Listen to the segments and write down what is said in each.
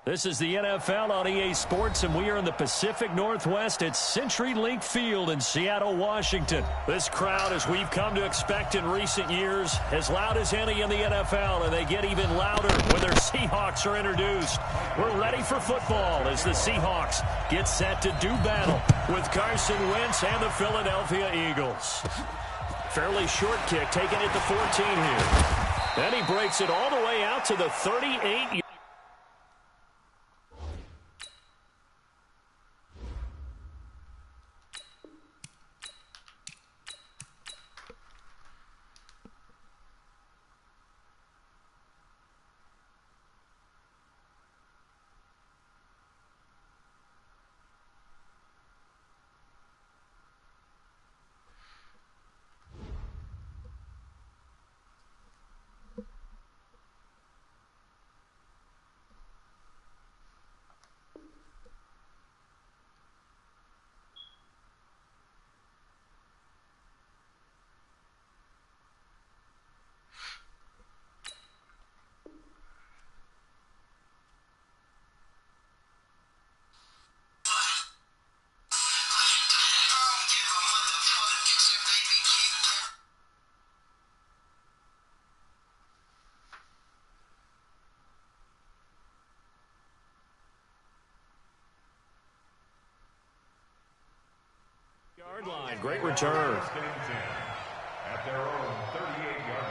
This is the NFL on EA Sports, and we are in the Pacific Northwest at CenturyLink Field in Seattle, Washington. This crowd, as we've come to expect in recent years, as loud as any in the NFL, and they get even louder when their Seahawks are introduced. We're ready for football as the Seahawks get set to do battle with Carson Wentz and the Philadelphia Eagles. Fairly short kick, taken at the 14 here. Then he breaks it all the way out to the 38. Yard line, great return. At their own 38-yard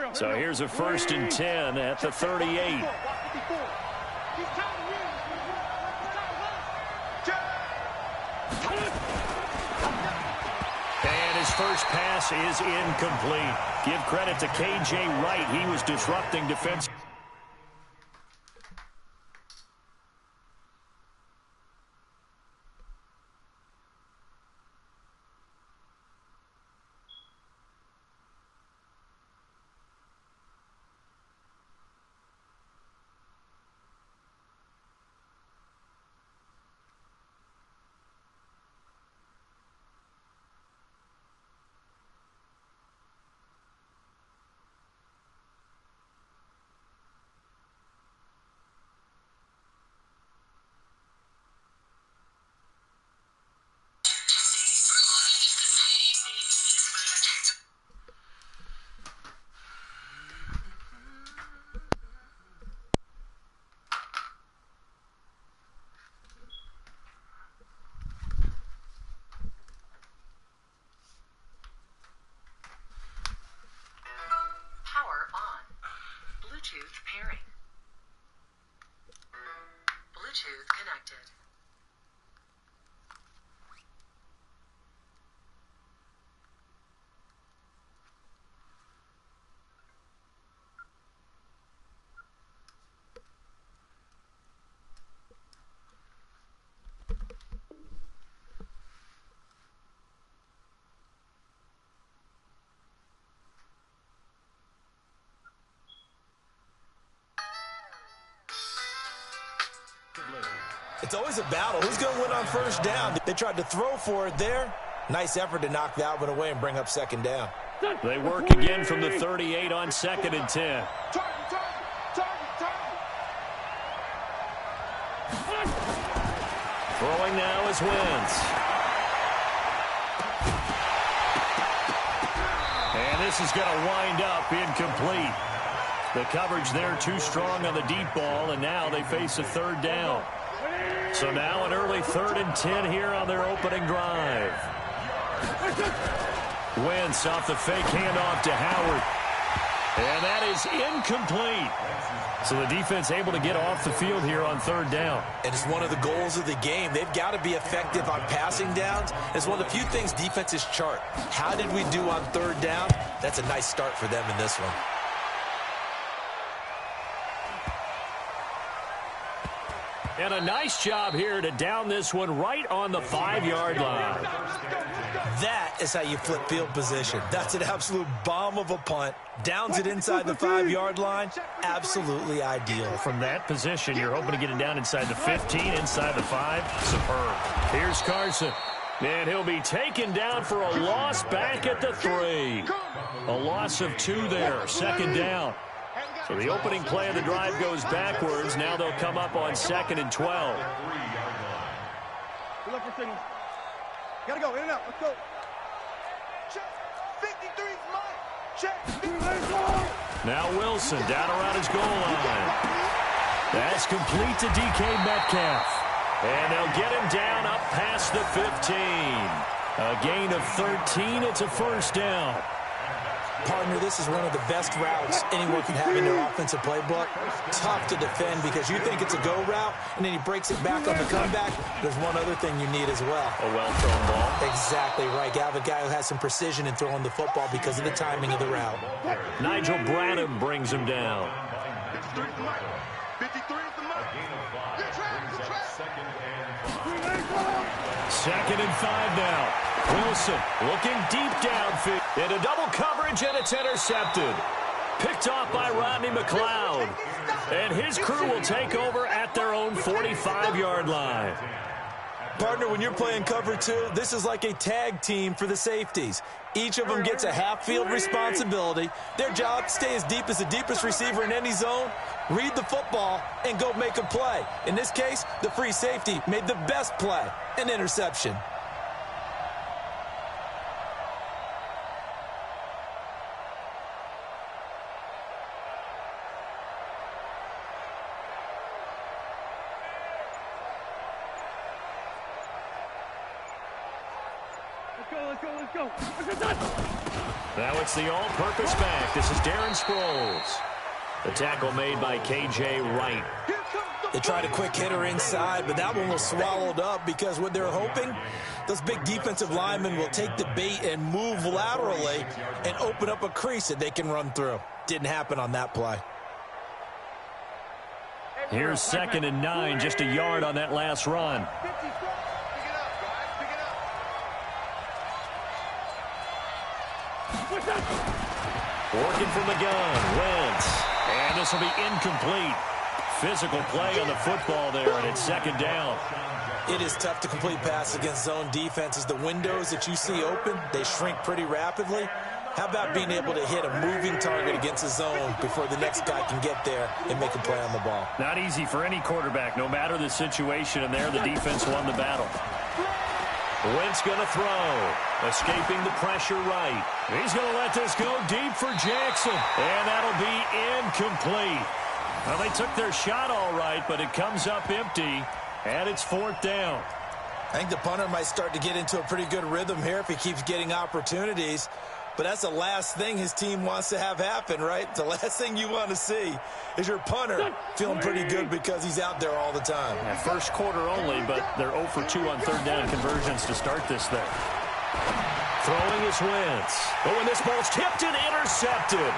line. So here's a 1st and 10 at the 38. His first pass is incomplete. Give credit to K.J. Wright. He was disrupting defense. Bluetooth pairing. Bluetooth connected. It's always a battle. Who's going to win on first down? They tried to throw for it there. Nice effort to knock that one away and bring up second down. They work again from the 38 on 2nd and 10. Throwing now is Wentz. And this is going to wind up incomplete. The coverage there too strong on the deep ball, and now they face a 3rd down. So now an early 3rd and 10 here on their opening drive. Wentz off the fake handoff to Howard. And that is incomplete. So the defense able to get off the field here on 3rd down. And it's one of the goals of the game. They've got to be effective on passing downs. It's one of the few things defenses chart. How did we do on 3rd down? That's a nice start for them in this one. And a nice job here to down this one right on the 5-yard line. That is how you flip field position. That's an absolute bomb of a punt. Downs it inside the 5-yard line. Absolutely ideal. From that position, you're hoping to get it down inside the 15, inside the 5. Superb. Here's Carson. And he'll be taken down for a loss back at the 3. A loss of 2 there. 2nd down. So the opening play of the drive goes backwards. Now they'll come up on 2nd and 12. Good luck for signals. Gotta go, in and out. Let's go. Check. 53's mine. Check. Now Wilson down around his goal line. That's complete to DK Metcalf. And they'll get him down up past the 15. A gain of 13. It's a 1st down. Partner, this is one of the best routes anyone can have in their offensive playbook. Tough to defend because you think it's a go route, and then he breaks it back on the comeback. There's one other thing you need as well. A well-thrown ball. Exactly right. You have a guy who has some precision in throwing the football because of the timing of the route. Nigel Bradham brings him down. 53's the mic. 53's the mic. Good track, good track. 2nd and 5 now. Wilson looking deep downfield. Into double coverage, and it's intercepted. Picked off by Rodney McLeod. And his crew will take over at their own 45-yard line. Partner, when you're playing cover 2, this is like a tag team for the safeties. Each of them gets a half-field responsibility. Their job, stay as deep as the deepest receiver in any zone, read the football, and go make a play. In this case, the free safety made the best play, an interception. Let's go. Now it's the all-purpose back. This is Darren Sproles. The tackle made by K.J. Wright. They tried a quick hitter inside, but that one was swallowed up because what they're hoping, those big defensive linemen will take the bait and move laterally and open up a crease that they can run through. Didn't happen on that play. Here's 2nd and 9, just a yard on that last run. Working from the gun, Wentz. And this will be incomplete. Physical play on the football there, and it's 2nd down. It is tough to complete passes against zone defenses. The windows that you see open, they shrink pretty rapidly. How about being able to hit a moving target against a zone before the next guy can get there and make a play on the ball? Not easy for any quarterback, no matter the situation, and there the defense won the battle. Wentz going to throw. Escaping the pressure right. He's going to let this go deep for Jackson. And that'll be incomplete. Well, they took their shot all right, but it comes up empty. And it's 4th down. I think the punter might start to get into a pretty good rhythm here if he keeps getting opportunities. But that's the last thing his team wants to have happen, right? The last thing you want to see is your punter feeling pretty good because he's out there all the time. Yeah, first quarter only, but they're 0 for 2 on 3rd down conversions to start this thing. Throwing is Wentz. Oh, and this ball's tipped and intercepted.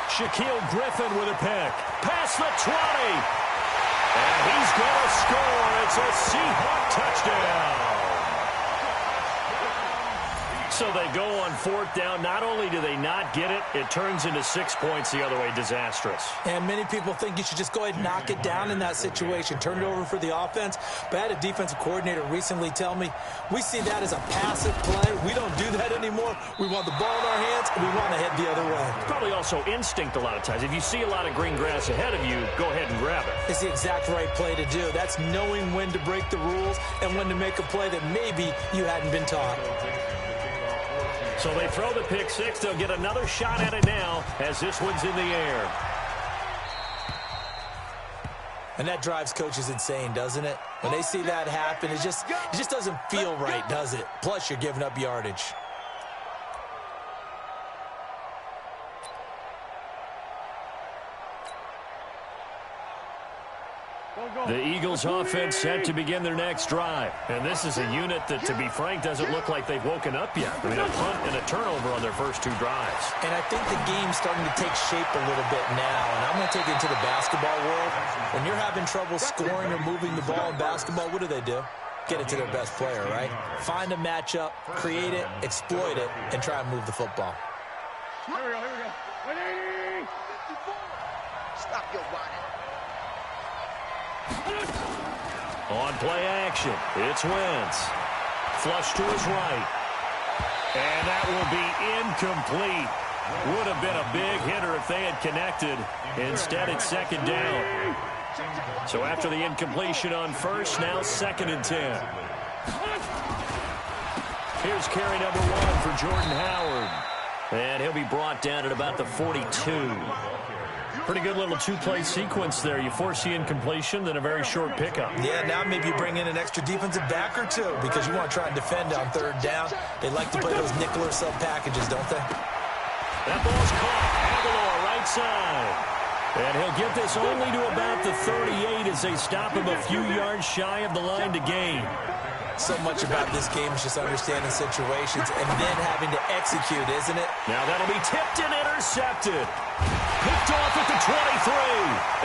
Shaquille Griffin with a pick. Past the 20. And he's going to score. It's a Seahawk touchdown. So they go on 4th down. Not only do they not get it, it turns into 6 points the other way. Disastrous. And many people think you should just go ahead and knock it down in that situation. Turn it over for the offense. But I had a defensive coordinator recently tell me, we see that as a passive play. We don't do that anymore. We want the ball in our hands, and we want to head the other way. Probably also instinct a lot of times. If you see a lot of green grass ahead of you, go ahead and grab it. It's the exact right play to do. That's knowing when to break the rules and when to make a play that maybe you hadn't been taught. So they throw the pick six. They'll get another shot at it now as this one's in the air. And that drives coaches insane, doesn't it? When they see that happen, it just doesn't feel right, does it? Plus, you're giving up yardage. The Eagles offense set to begin their next drive. And this is a unit that, to be frank, doesn't look like they've woken up yet. I mean, a punt and a turnover on their first two drives. And I think the game's starting to take shape a little bit now. And I'm going to take it to the basketball world. When you're having trouble scoring or moving the ball in basketball, what do? Get it to their best player, right? Find a matchup, create it, exploit it, and try and move the football. Here we go. 180. Stop your running. On play action, it's Wentz. Flush to his right. And that will be incomplete. Would have been a big hitter if they had connected. Instead, it's second down. So after the incompletion on first, now 2nd and 10. Here's carry number 1 for Jordan Howard. And he'll be brought down at about the 42. Pretty good little two-play sequence there. You force the incompletion, then a very short pickup. Yeah, now maybe you bring in an extra defensive back or two because you want to try and defend on 3rd down. They like to play those nickel or sub packages, don't they? That ball's caught. Aguilar right side. And he'll get this only to about the 38 as they stop him a few yards shy of the line to gain. So much about this game is just understanding situations and then having to execute, isn't it? Now that'll be tipped and intercepted. Picked off at the 23.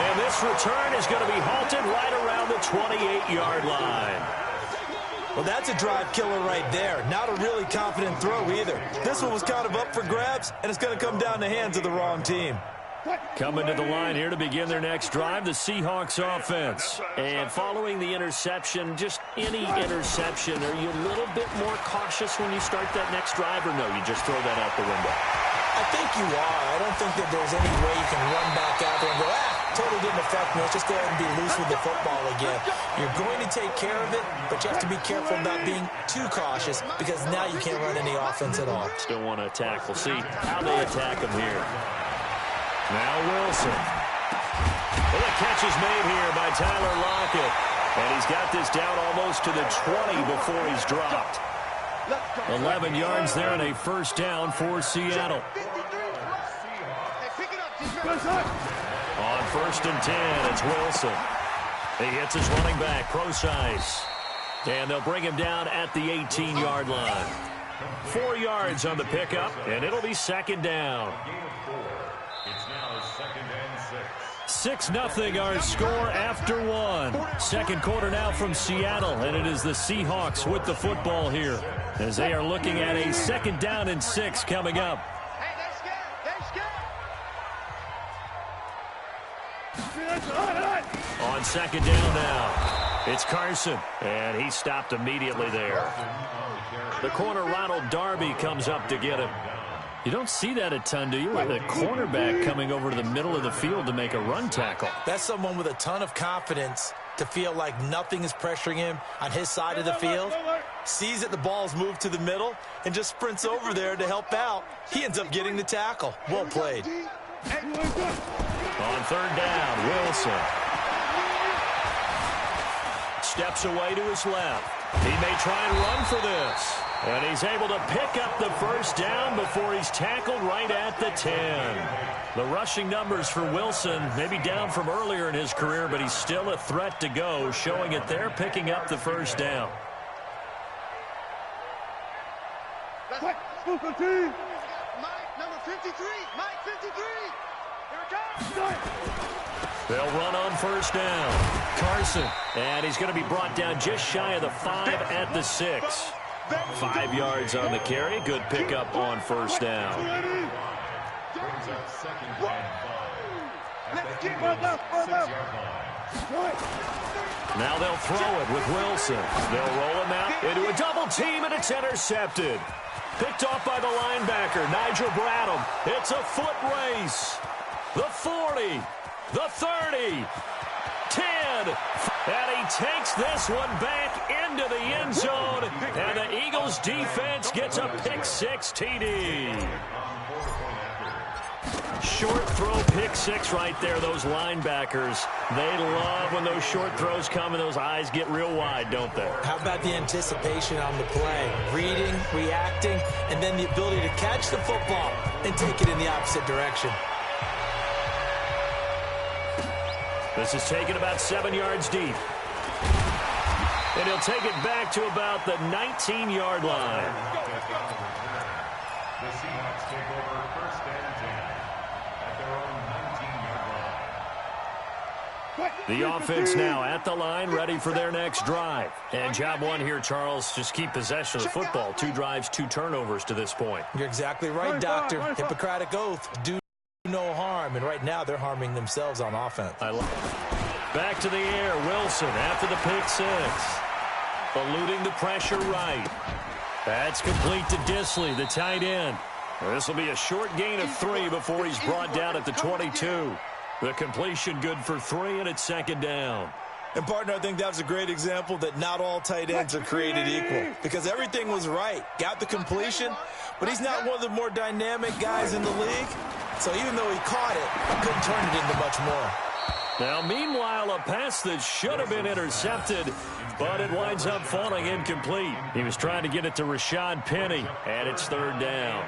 And this return is going to be halted right around the 28-yard line. Well, that's a drive killer right there. Not a really confident throw either. This one was kind of up for grabs, and it's going to come down the hands of the wrong team. Coming to the line here to begin their next drive, the Seahawks offense. And following the interception, just any interception, are you a little bit more cautious when you start that next drive, or no, you just throw that out the window? I think you are. I don't think that there's any way you can run back out there and go, totally didn't affect me. Let's just go ahead and be loose with the football again. You're going to take care of it, but you have to be careful about being too cautious because now you can't run any offense at all. Still want to attack. We'll see how they attack him here. Now Wilson. Well, the catch is made here by Tyler Lockett. And he's got this down almost to the 20 before he's dropped. 11 yards there and a first down for Seattle. On 1st and 10, it's Wilson. He hits his running back, Procise. And they'll bring him down at the 18-yard line. 4 yards on the pickup, and it'll be 2nd down. 6-0 our score after 1. Second quarter now from Seattle, and it is the Seahawks with the football here as they are looking at a 2nd down and 6 coming up. On 2nd down now, it's Carson, and he stopped immediately there. The corner, Ronald Darby, comes up to get him. You don't see that a ton, do you? With a cornerback coming over to the middle of the field to make a run tackle. That's someone with a ton of confidence to feel like nothing is pressuring him on his side of the field. Sees that the ball's moved to the middle and just sprints over there to help out. He ends up getting the tackle. Well played. On 3rd down, Wilson steps away to his left. He may try and run for this. And he's able to pick up the first down before he's tackled right at the 10. The rushing numbers for Wilson maybe down from earlier in his career, but he's still a threat to go, showing it there, picking up the first down. Mike, number 53. Mike, 53. Here it comes. They'll run on 1st down. Carson, and he's going to be brought down just shy of the 5 at the 6. 5 yards on the carry. Good pickup on 1st down. Now they'll throw it with Wilson. They'll roll him out into a double team, and it's intercepted. Picked off by the linebacker, Nigel Bradham. It's a foot race. The 40, the 30, 10. And he takes this one back into the end zone. And the Eagles defense gets a pick-6 TD. Short throw, pick-6 right there. Those linebackers, they love when those short throws come and those eyes get real wide, don't they? How about the anticipation on the play? Reading, reacting, and then the ability to catch the football and take it in the opposite direction. This is taken about 7 yards deep. And he'll take it back to about the 19-yard line. The Seahawks take over first and 10 at their own 19-yard line. The offense now at the line, ready for their next drive. And job one here, Charles, just keep possession of the football. 2 drives, 2 turnovers to this point. You're exactly right, Doctor. Hippocratic oath. Do no harm. And right now, they're harming themselves on offense. Back to the air. Wilson after the pick 6. Eluding the pressure right. That's complete to Disley, the tight end. This will be a short gain of 3 before he's brought down at the 22. The completion good for 3, and it's second down. And, partner, I think that was a great example that not all tight ends are created equal, because everything was right. Got the completion, but he's not one of the more dynamic guys in the league. So even though he caught it, couldn't turn it into much more. Now, meanwhile, a pass that should have been intercepted, but it winds up falling incomplete. He was trying to get it to Rashad Penny, and it's third down.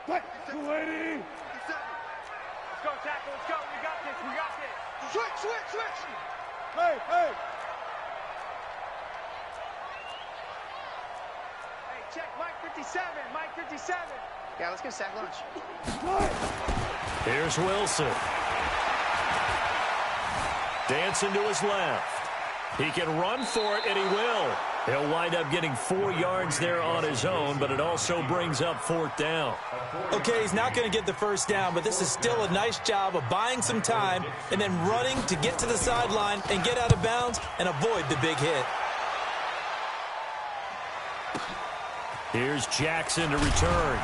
Let's go, tackle. Let's go. We got this. We got this. Switch. Hey. Hey, check Mike 57. Mike 57. Yeah, let's get a sack lunch. Here's Wilson. Dancing to his left. He can run for it, and he will. He'll wind up getting 4 yards there on his own, but it also brings up 4th down. Okay, he's not going to get the first down, but this is still a nice job of buying some time and then running to get to the sideline and get out of bounds and avoid the big hit. Here's Jackson to return.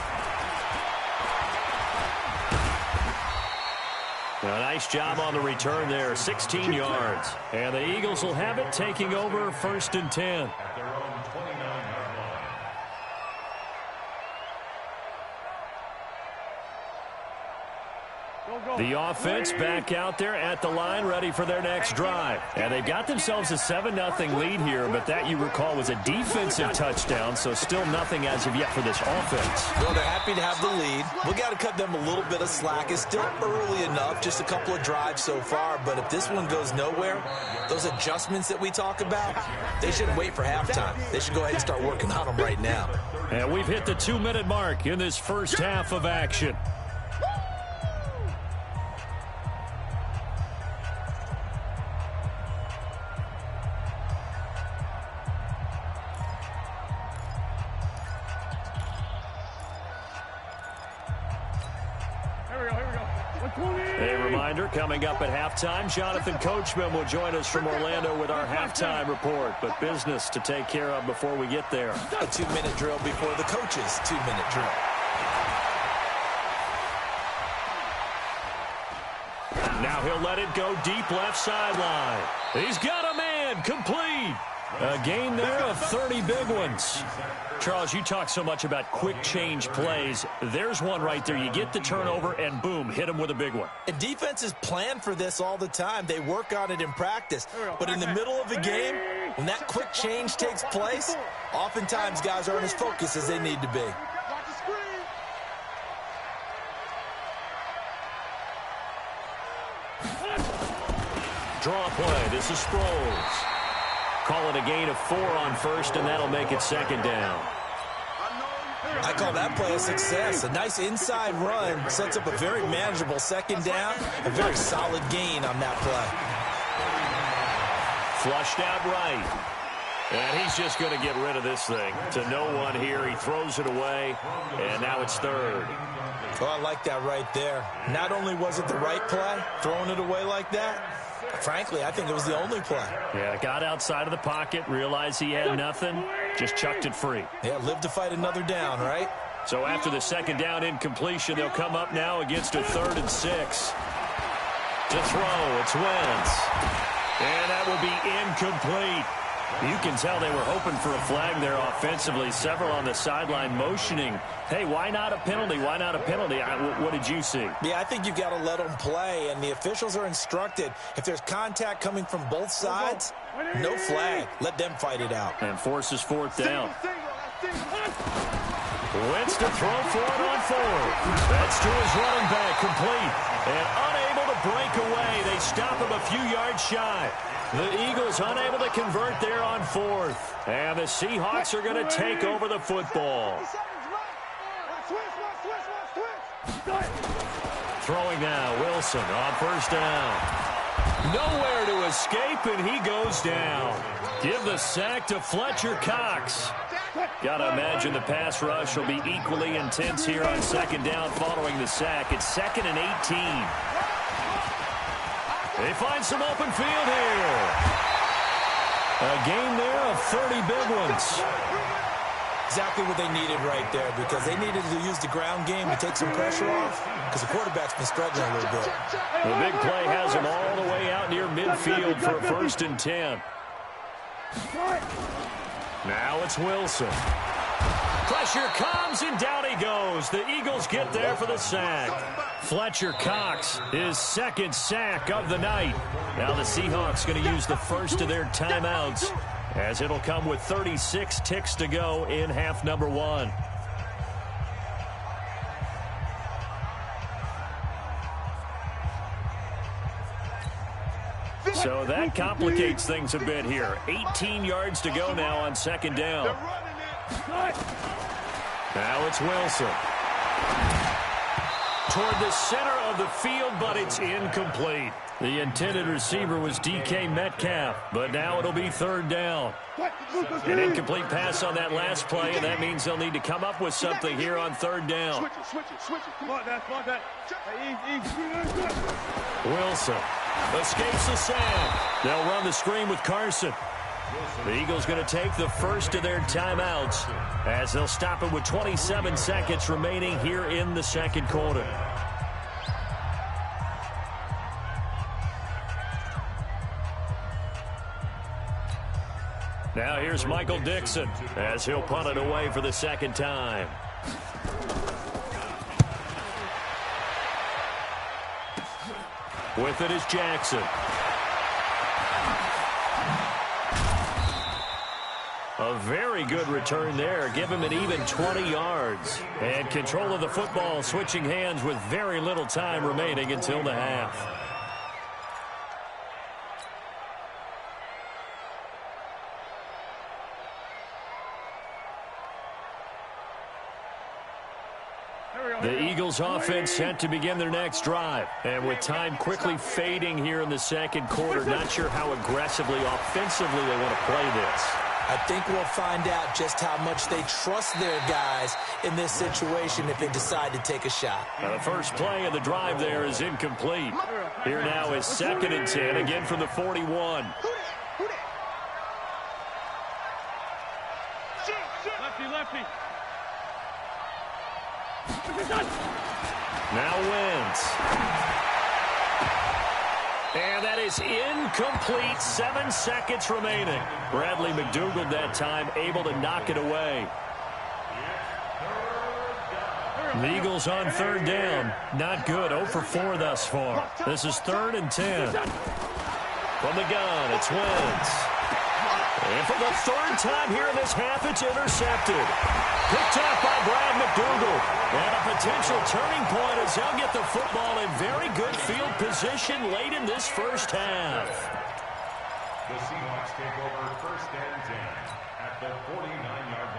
A nice job on the return there, 16 yards. And the Eagles will have it, taking over first and 10. At their own 29-yard line. The offense back out there at the line, ready for their next drive. And they've got themselves a 7-0 lead here, but that, you recall, was a defensive touchdown, so still nothing as of yet for this offense. Well, they're happy to have the lead. We got to cut them a little bit of slack. It's still early enough, just a couple of drives so far, but if this one goes nowhere, those adjustments that we talk about, they shouldn't wait for halftime. They should go ahead and start working on them right now. And we've hit the 2-minute mark in this first half of action. A reminder, coming up at halftime, Jonathan Coachman will join us from Orlando with our halftime report, but business to take care of before we get there. A 2-minute drill before the coach's 2-minute drill. Now he'll let it go deep left sideline. He's got a man, complete. A gain there of 30 big ones. Charles, you talk so much about quick change plays. There's one right there. You get the turnover, and boom, hit him with a big one. And defenses plan for this all the time. They work on it in practice. But in the middle of a game, when that quick change takes place, oftentimes guys aren't as focused as they need to be. Draw play. This is Sproles. Call it a gain of 4 on first, and that'll make it second down. I call that play a success. A nice inside run sets up a very manageable second down. A very solid gain on that play. Flushed out right. And he's just going to get rid of this thing. To no one here. He throws it away, and now it's third. Oh, I like that right there. Not only was it the right play, throwing it away like that, frankly, I think it was the only play. Yeah, got outside of the pocket, realized he had nothing, just chucked it free. Yeah, live to fight another down, right? So after the second down incompletion, they'll come up now against a 3rd and 6. To throw, it's Wentz. And that will be incomplete. You can tell they were hoping for a flag there offensively. Several on the sideline motioning, hey, why not a penalty? Why not a penalty? What did you see? Yeah, I think you've got to let them play, and the officials are instructed. If there's contact coming from both sides, no flag. Let them fight it out. And forces fourth down. Wentz to throw for it on fourth. That's to his running back, complete. And unable to break away. They stop him a few yards shy. The Eagles unable to convert there on fourth. And the Seahawks are going to take over the football. Throwing now, Wilson on first down. Nowhere to escape, and he goes down. Give the sack to Fletcher Cox. Got to imagine the pass rush will be equally intense here on second down following the sack. It's 2nd and 18. They find some open field here. A gain there of 30 big ones. Exactly what they needed right there, because they needed to use the ground game to take some pressure off, because the quarterback's been struggling a little bit. The big play has them all the way out near midfield for a 1st and 10. Now it's Wilson. Pressure comes, and down he goes. The Eagles get there for the sack. Fletcher Cox, his 2nd sack of the night. Now the Seahawks going to use the first of their timeouts, as it'll come with 36 ticks to go in half number 1. So that complicates things a bit here. 18 yards to go now on second down. Now it's Wilson. Toward the center of the field, but it's incomplete. The intended receiver was DK Metcalf, but now it'll be 3rd down. An incomplete pass on that last play, and that means they'll need to come up with something here on 3rd down. Wilson escapes the sack. They'll run the screen with Carson. The Eagles going to take the first of their timeouts, as they'll stop it with 27 seconds remaining here in the second quarter. Now here's Michael Dixon, as he'll punt it away for the 2nd time. With it is Jackson. A very good return there. Give him an even 20 yards. And control of the football, switching hands with very little time remaining until the half. The Eagles offense set to begin their next drive. And with time quickly fading here in the second quarter, not sure how aggressively, offensively they want to play this. I think we'll find out just how much they trust their guys in this situation if they decide to take a shot. Now the first play of the drive there is incomplete. Here now is 2nd and 10, again from the 41. Lefty. Now Wentz. And that is incomplete. 7 seconds remaining. Bradley McDougald that time able to knock it away. The Eagles on 3rd down. Not good. 0 for 4 thus far. This is 3rd and 10. From the gun, it's Wentz. And for the 3rd time here in this half, it's intercepted. Picked off by Brad McDougald. And a potential turning point as they'll get the football in very good field position late in this first half. The Seahawks take over 1st and 10 at the 49-yard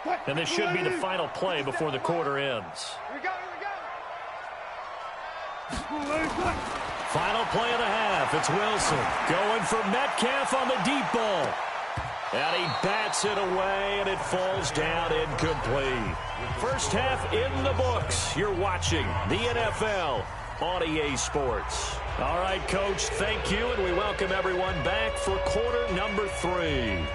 line. And this should be the final play before the quarter ends. Here we go. Final play of the half. It's Wilson going for Metcalf on the deep ball. And he bats it away, and it falls down incomplete. First half in the books. You're watching the NFL on EA Sports. All right, Coach, thank you, and we welcome everyone back for quarter number 3.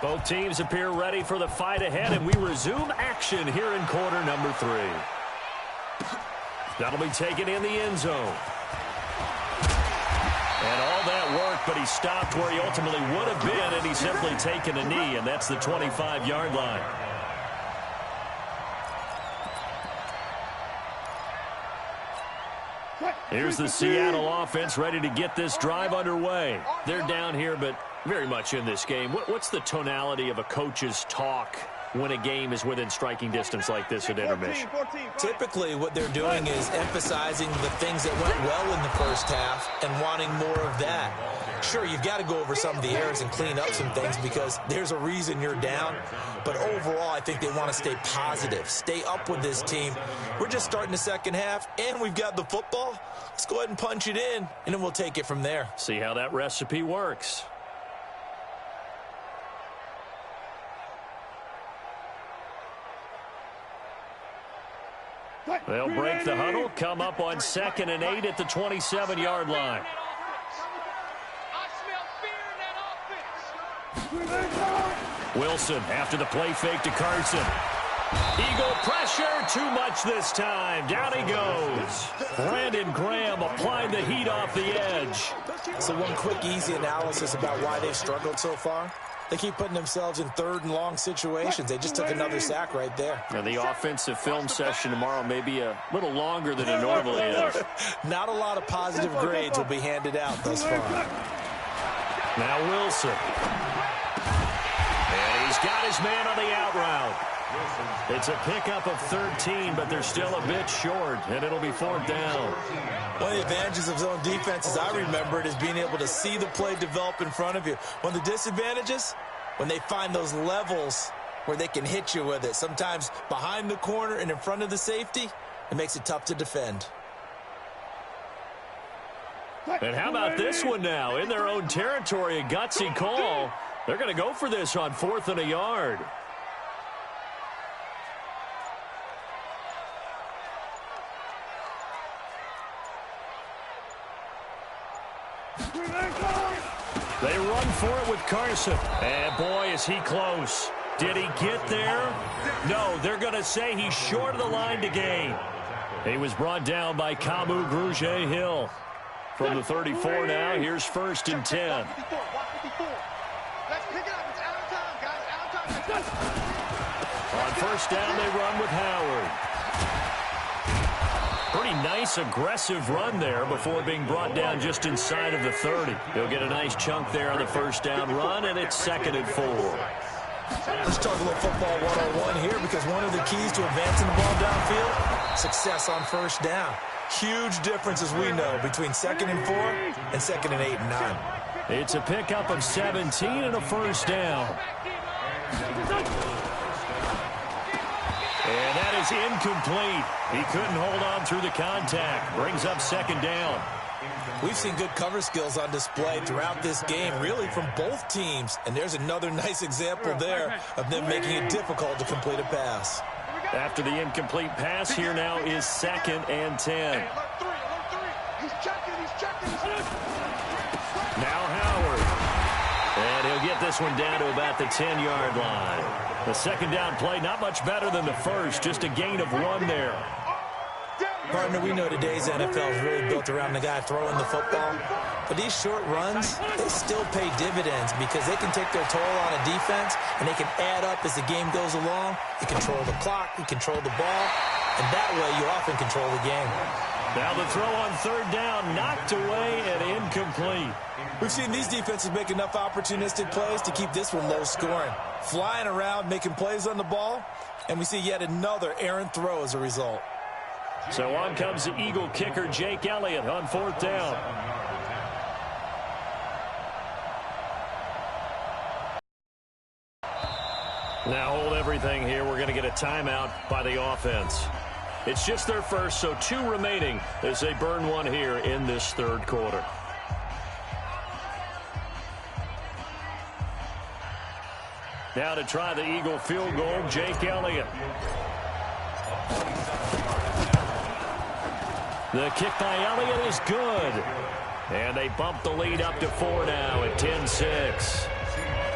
Both teams appear ready for the fight ahead, and we resume action here in quarter number 3. That'll be taken in the end zone. And all that work, but he stopped where he ultimately would have been, and he's simply taken a knee, and that's the 25-yard line. Here's the Seattle offense ready to get this drive underway. They're down here, but very much in this game. What's the tonality of a coach's talk when a game is within striking distance like this at intermission? Typically, what they're doing is emphasizing the things that went well in the first half and wanting more of that. Sure, you've got to go over some of the errors and clean up some things because there's a reason you're down. But overall, I think they want to stay positive, stay up with this team. We're just starting the second half, and we've got the football. Let's go ahead and punch it in, and then we'll take it from there. See how that recipe works. They'll break the huddle, come up on 2nd and 8 at the 27-yard line. Wilson after the play fake to Carson. Eagle pressure, too much this time. Down he goes. Brandon Graham applying the heat off the edge. So one quick, easy analysis about why they've struggled so far. They keep putting themselves in 3rd and long situations. They just took another sack right there. Now the offensive film session tomorrow may be a little longer than it normally is. Not a lot of positive grades will be handed out thus far. Now Wilson. And he's got his man on the out route. It's a pickup of 13, but they're still a bit short, and it'll be 4th down. One of the advantages of zone defense, as I remember it, is being able to see the play develop in front of you. One of the disadvantages, when they find those levels where they can hit you with it, sometimes behind the corner and in front of the safety, it makes it tough to defend. And how about this one now? In their own territory, a gutsy call. They're going to go for this on 4th and a yard. They run for it with Carson. And boy, is he close. Did he get there? No, they're going to say he's short of the line to gain. He was brought down by Kamu Grugier-Hill. From the 34 now, here's 1st and 10. On 1st down, they run with Howard. Pretty nice, aggressive run there before being brought down just inside of the 30. He'll get a nice chunk there on the 1st down run, and it's 2nd and 4. Let's talk a little football one-on-one here because one of the keys to advancing the ball downfield, success on 1st down. Huge difference, as we know, between 2nd and 4 and 2nd and 8 and 9. It's a pickup of 17 and a 1st down. And that is incomplete. He couldn't hold on through the contact. Brings up 2nd down. We've seen good cover skills on display throughout this game, really from both teams. And there's another nice example there of them making it difficult to complete a pass. After the incomplete pass, here now is 2nd and 10. Now Howard. And he'll get this one down to about the 10-yard line. The 2nd down play, not much better than the first, just a gain of 1 there. Partner, we know today's NFL is really built around the guy throwing the football. But these short runs, they still pay dividends because they can take their toll on a defense and they can add up as the game goes along. You control the clock, you control the ball, and that way you often control the game. Now the throw on 3rd down, knocked away and incomplete. We've seen these defenses make enough opportunistic plays to keep this one low scoring. Flying around, making plays on the ball, and we see yet another errant throw as a result. So on comes the Eagle kicker, Jake Elliott, on 4th down. Now hold everything here. We're going to get a timeout by the offense. It's just their first, so 2 remaining as they burn one here in this 3rd quarter. Now to try the Eagle field goal, Jake Elliott. The kick by Elliott is good. And they bump the lead up to 4 now at 10-6.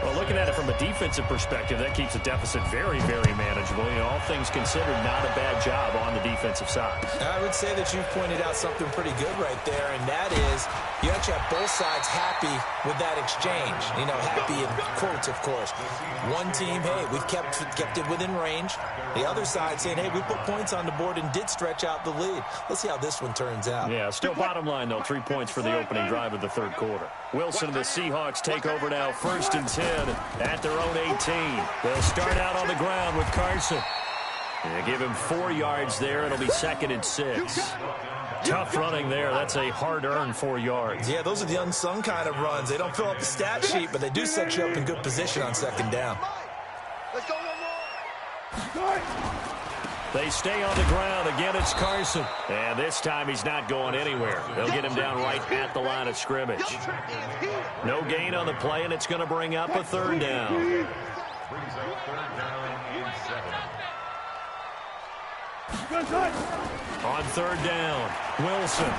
Well, looking at it from a defensive perspective, that keeps the deficit very, very manageable. You know, all things considered, not a bad job on the defensive side. I would say that you've pointed out something pretty good right there, and that is you actually have both sides happy with that exchange. You know, happy in quotes, of course. One team, hey, we've kept it within range. The other side saying, hey, we put points on the board and did stretch out the lead. Let's see how this one turns out. Yeah, still bottom line, though, 3 points for the opening drive of the third quarter. Wilson and the Seahawks take over now, 1st and 10 at their own 18. They'll start out on the ground with Carson. They give him 4 yards there. It'll be 2nd and 6. Tough running there. That's a hard-earned 4 yards. Yeah, those are the unsung kind of runs. They don't fill up the stat sheet, but they do set you up in good position on 2nd down. Let's go, one more. They stay on the ground. Again, it's Carson. And this time he's not going anywhere. They'll get him down right at the line of scrimmage. No gain on the play, and it's going to bring up a 3rd down. Brings up 3rd down and 7. On 3rd down, Wilson.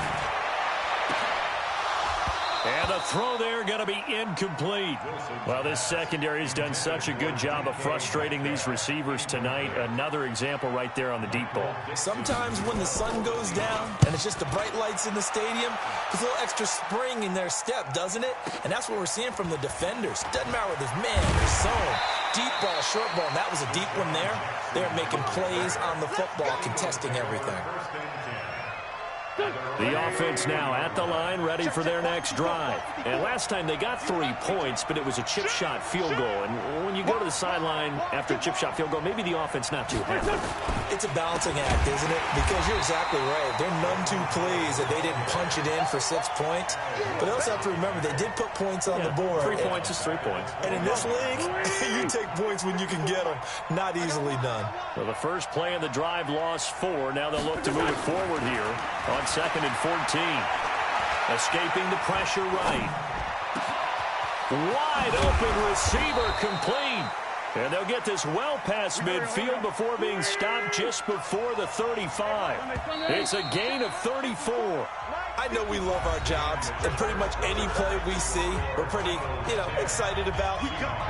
And the throw there going to be incomplete. Well, this secondary has done such a good job of frustrating these receivers tonight. Another example right there on the deep ball. Sometimes when the sun goes down and it's just the bright lights in the stadium, there's a little extra spring in their step, doesn't it? And that's what we're seeing from the defenders. Doesn't matter whether it's man or zone, deep ball, short ball, and that was a deep one there. They're making plays on the football, contesting everything. The offense now at the line, ready for their next drive. And last time they got 3 points, but it was a chip shot field goal. And when you go to the sideline after a chip shot field goal, maybe the offense not too happy. It's a balancing act, isn't it? Because you're exactly right. They're none too pleased that they didn't punch it in for 6 points. But they also have to remember they did put points on the board. 3 points is 3 points. And in this league, you take points when you can get them. Not easily done. Well, the first play of the drive lost 4. Now they'll look to move it forward here on 2nd and 14. Escaping the pressure right. Wide open receiver complete. And they'll get this well past midfield before being stopped just before the 35. It's a gain of 34. I know we love our jobs, and pretty much any play we see, we're pretty, excited about.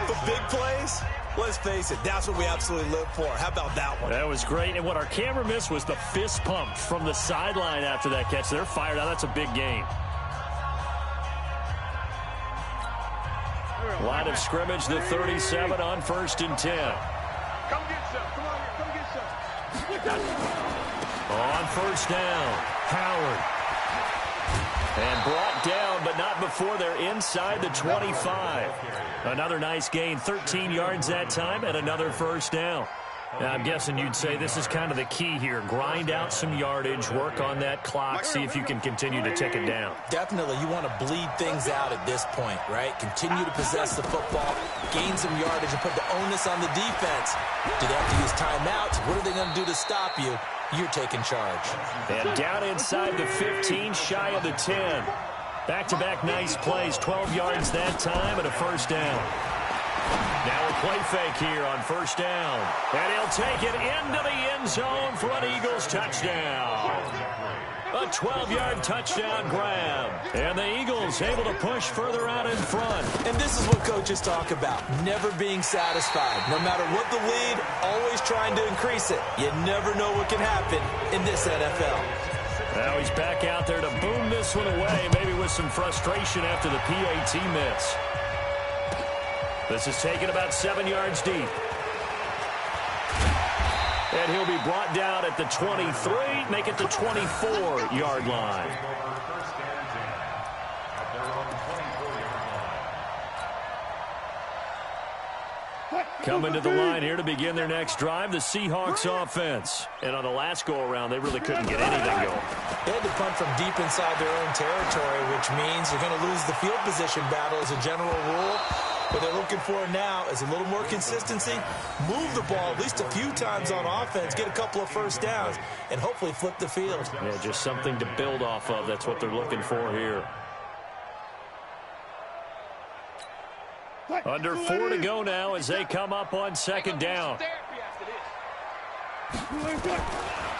But big plays, let's face it, that's what we absolutely live for. How about that one? That was great. And what our camera missed was the fist pump from the sideline after that catch. They're fired out. That's a big gain. Line of scrimmage, the 37 on 1st and 10. Come get some. Come on here. Come get some. On 1st down, Howard. And brought down, but not before they're inside the 25. Another nice gain, 13 yards that time, and another 1st down. Now, I'm guessing you'd say this is kind of the key here. Grind out some yardage, work on that clock, see if you can continue to tick it down. Definitely, you want to bleed things out at this point, right? Continue to possess the football, gain some yardage, and put the onus on the defense. Do they have to use timeouts? What are they going to do to stop you? You're taking charge. And down inside the 15, shy of the 10. Back-to-back nice plays, 12 yards that time, and a 1st down. Now a play fake here on 1st down. And he'll take it into the end zone for an Eagles touchdown. A 12-yard touchdown grab. And the Eagles able to push further out in front. And this is what coaches talk about, never being satisfied. No matter what the lead, always trying to increase it. You never know what can happen in this NFL. Now he's back out there to boom this one away, maybe with some frustration after the PAT miss. This is taken about 7 yards deep. And he'll be brought down at the 23, make it the 24-yard line. Coming to the line here to begin their next drive, the Seahawks offense. And on the last go-around, they really couldn't get anything going. They had to punt from deep inside their own territory, which means you're going to lose the field position battle as a general rule. What they're looking for now is a little more consistency, move the ball at least a few times on offense, get a couple of 1st downs, and hopefully flip the field. Yeah, just something to build off of. That's what they're looking for here. Under 4 to go now as they come up on 2nd down.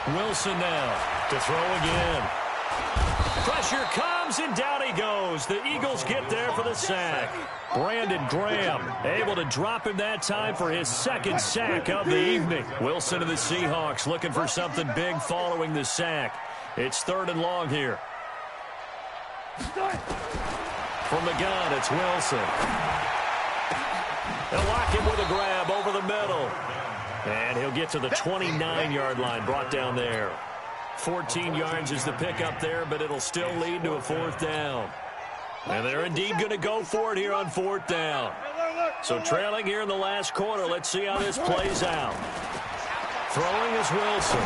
Wilson now to throw again. Pressure comes. moves, and down he goes. The Eagles get there for the sack. Brandon Graham able to drop him that time for his second sack of the evening. Wilson and the Seahawks looking for something big following the sack. It's 3rd and long here. From the gun, it's Wilson. They'll lock him with a grab over the middle. And he'll get to the 29-yard line, brought down there. 14 yards is the pickup there, but it'll still lead to a 4th down. And they're indeed going to go for it here on 4th down. So trailing here in the last quarter, let's see how this plays out. Throwing is Wilson.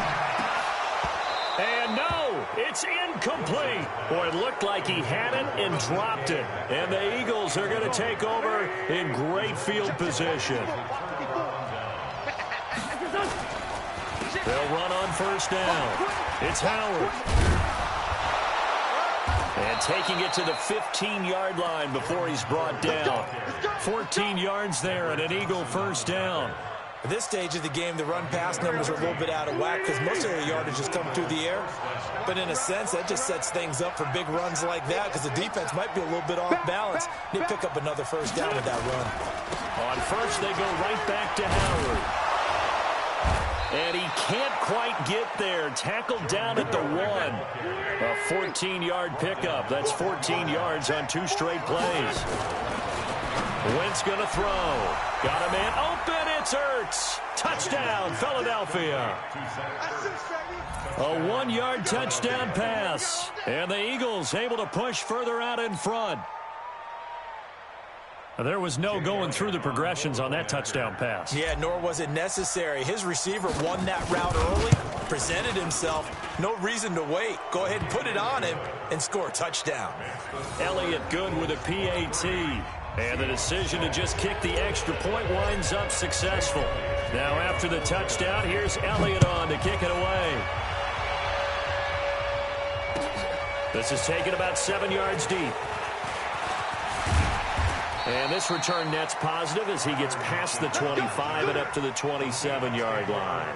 And no, it's incomplete. Boy, it looked like he had it and dropped it. And the Eagles are going to take over in great field position. They'll run on 1st down. It's Howard. And taking it to the 15-yard line before he's brought down. 14 yards there and an Eagle 1st down. At this stage of the game, the run-pass numbers are a little bit out of whack because most of their yardage has come through the air. But in a sense, that just sets things up for big runs like that because the defense might be a little bit off balance. They pick up another 1st down with that run. On 1st, they go right back to Howard. And he can't quite get there. Tackled down at the 1. A 14-yard pickup. That's 14 yards on 2 straight plays. Wentz going to throw. Got a man open. It's Ertz. Touchdown, Philadelphia. A 1-yard touchdown pass. And the Eagles able to push further out in front. There was no going through the progressions on that touchdown pass. Yeah, nor was it necessary. His receiver won that route early, presented himself. No reason to wait. Go ahead and put it on him and score a touchdown. Elliott good with a PAT. And the decision to just kick the extra point winds up successful. Now after the touchdown, here's Elliott on to kick it away. This is taken about 7 yards deep. And this return net's positive as he gets past the 25 and up to the 27-yard line.